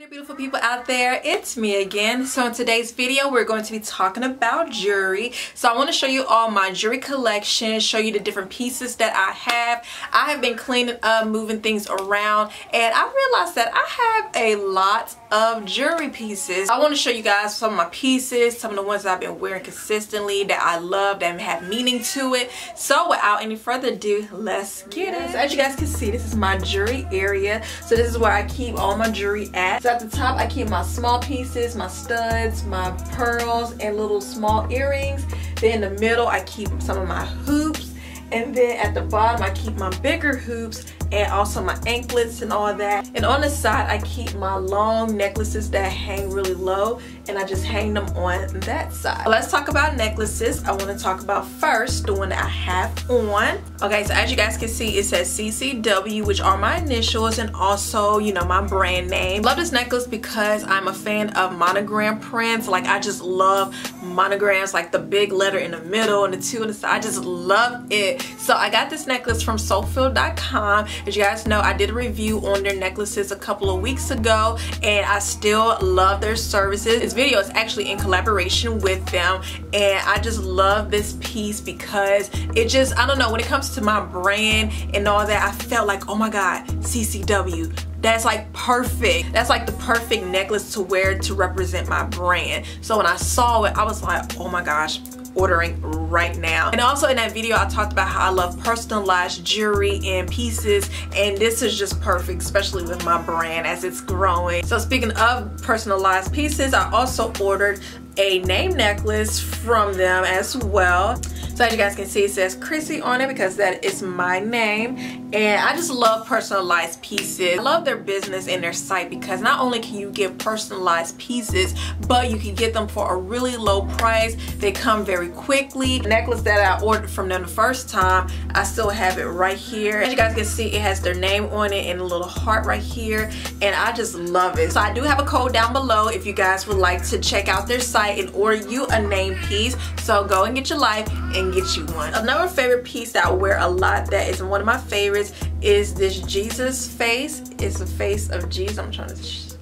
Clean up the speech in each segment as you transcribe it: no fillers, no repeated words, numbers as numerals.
Beautiful people out there, it's me again. So in today's video we're going to be talking about jewelry. So I want to show you all my jewelry collection, show you the different pieces that I have been cleaning up, moving things around, and I realized that I have a lot of jewelry pieces. I want to show you guys some of my pieces, some of the ones that I've been wearing consistently that I love, that have meaning to it. So without any further ado, let's get it. So as you guys can see, this is my jewelry area. So this is where I keep all my jewelry at. So at the top I keep my small pieces, my studs, my pearls, and little small earrings. Then in the middle I keep some of my hoops, and then at the bottom I keep my bigger hoops and also my anklets and all that. And on the side I keep my long necklaces that hang really low, and I just hang them on that side. Let's talk about necklaces. I want to talk about first the one that I have on. Okay, so as you guys can see, it says CCW, which are my initials and also, you know, my brand name. Love this necklace because I'm a fan of monogram prints. Like, I just love monograms, like the big letter in the middle and the two on the side. I just love it. So I got this necklace from Soufeel.com. As you guys know, I did a review on their necklaces a couple of weeks ago, and I still love their services. This video is actually in collaboration with them, and I just love this piece because it just, I don't know, when it comes to my brand and all that, I felt like, oh my god, CCW, that's like perfect. That's like the perfect necklace to wear to represent my brand. So when I saw it, I was like, oh my gosh, ordering right now. And also in that video I talked about how I love personalized jewelry and pieces, and this is just perfect, especially with my brand as it's growing. So speaking of personalized pieces, I also ordered a name necklace from them as well. So as you guys can see, it says Chrissy on it because that is my name, and I just love personalized pieces. I love their business and their site because not only can you get personalized pieces, but you can get them for a really low price. They come very quickly. The necklace that I ordered from them the first time, I still have it right here. As you guys can see, it has their name on it and a little heart right here, and I just love it. So I do have a code down below if you guys would like to check out their site and order you a name piece. So go and get your life and get you one. Another favorite piece that I wear a lot, that is one of my favorites, is this Jesus face. It's the face of Jesus. I'm trying to see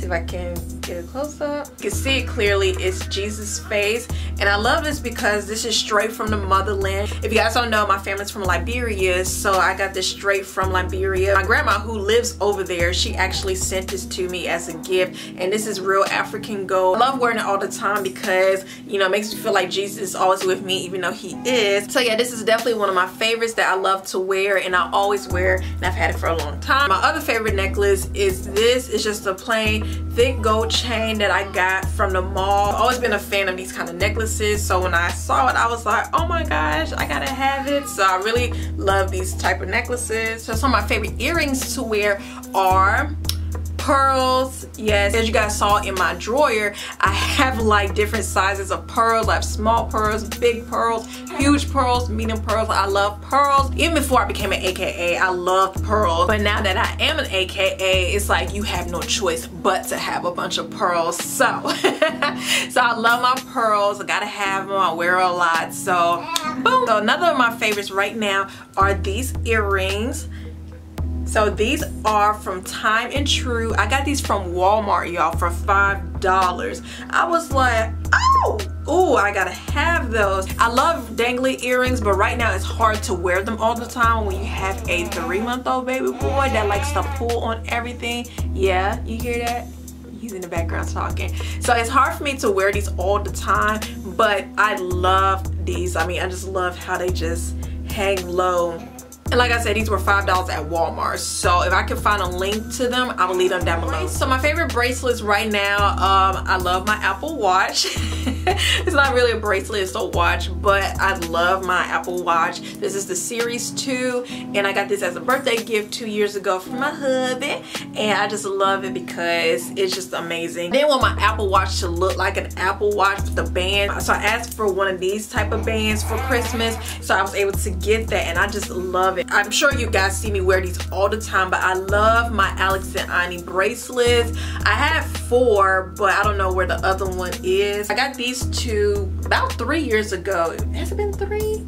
if I can get a close up. You can see it clearly, it's Jesus' face, and I love this because this is straight from the motherland. If you guys don't know, my family's from Liberia, so I got this straight from Liberia. My grandma, who lives over there, she actually sent this to me as a gift, and this is real African gold. I love wearing it all the time because, you know, it makes me feel like Jesus is always with me, even though he is. So yeah, this is definitely one of my favorites that I love to wear, and I always wear, and I've had it for a long time. My other favorite necklace is this. It's just a plain thick gold chain that I got from the mall. I've always been a fan of these kind of necklaces, so when I saw it I was like, oh my gosh, I gotta have it. So I really love these type of necklaces. So some of my favorite earrings to wear are pearls. Yes, as you guys saw in my drawer, I have like different sizes of pearls. I have small pearls, big pearls, huge pearls, medium pearls. I love pearls. Even before I became an AKA, I loved pearls. But now that I am an AKA, it's like you have no choice but to have a bunch of pearls. So, so I love my pearls. I gotta have them. I wear a lot. So, boom. So another of my favorites right now are these earrings. So these are from Time and True. I got these from Walmart, y'all, for $5. I was like, oh, I gotta have those. I love dangly earrings, but right now it's hard to wear them all the time when you have a 3-month-old baby boy that likes to pull on everything. Yeah, you hear that? He's in the background talking. So it's hard for me to wear these all the time, but I love these. I mean, I just love how they just hang low. And like I said, these were $5 at Walmart. So if I can find a link to them, I will leave them down below. So my favorite bracelets right now, I love my Apple Watch. It's not really a bracelet, it's a watch, but I love my Apple Watch. This is the Series 2, and I got this as a birthday gift 2 years ago from my hubby, and I just love it because it's just amazing. I didn't want my Apple Watch to look like an Apple Watch with the band, so I asked for one of these type of bands for Christmas, so I was able to get that, and I just love it. I'm sure you guys see me wear these all the time, but I love my Alex and Ani bracelets. I have 4, but I don't know where the other one is. I got these 2 about 3 years ago. Has it been 3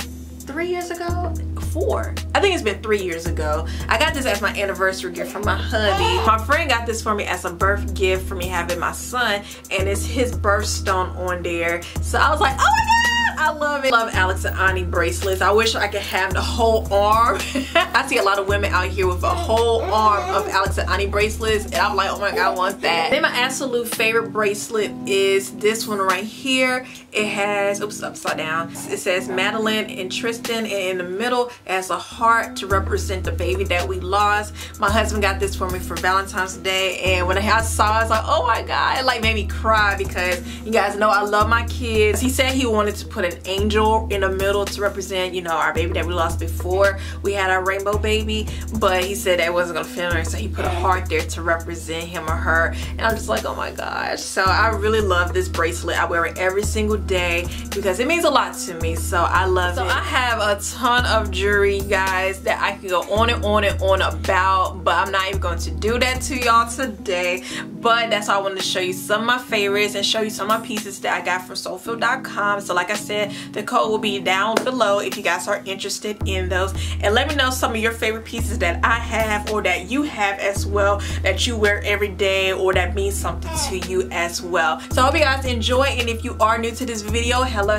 years ago? 4. I think it's been 3 years ago. I got this as my anniversary gift from my hubby. My friend got this for me as a birth gift for me having my son, and it's his birthstone on there. So I was like, oh my god, I love it. Love Alex and Ani bracelets. I wish I could have the whole arm. I see a lot of women out here with a whole arm of Alex and Ani bracelets, and I'm like, oh my god, I want that. Then my absolute favorite bracelet is this one right here. It has, oops, upside down. It says Madeline and Tristan, and in the middle it has a heart to represent the baby that we lost. My husband got this for me for Valentine's Day, and when I saw it, I was like, oh my god, it like made me cry because you guys know I love my kids. He said he wanted to put an angel in the middle to represent, you know, our baby that we lost before we had our rainbow baby, but he said that wasn't gonna fit her, so he put a heart there to represent him or her, and I'm just like, oh my gosh. So I really love this bracelet. I wear it every single day because it means a lot to me, so I love it. So I have a ton of jewelry, guys, that I can go on and on and on about, but I'm not even going to do that to y'all today. But that's why I wanted to show you some of my favorites and show you some of my pieces that I got from Soufeel.com. So like I said, the code will be down below if you guys are interested in those, and let me know some of your favorite pieces that I have or that you have as well, that you wear every day or that means something to you as well. So I hope you guys enjoy, and if you are new to this video, hello,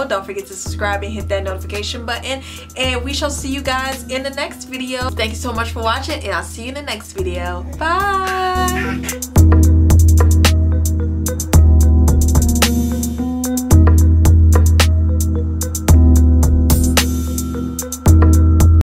don't forget to subscribe and hit that notification button, and we shall see you guys in the next video. Thank you so much for watching, and I'll see you in the next video. Bye.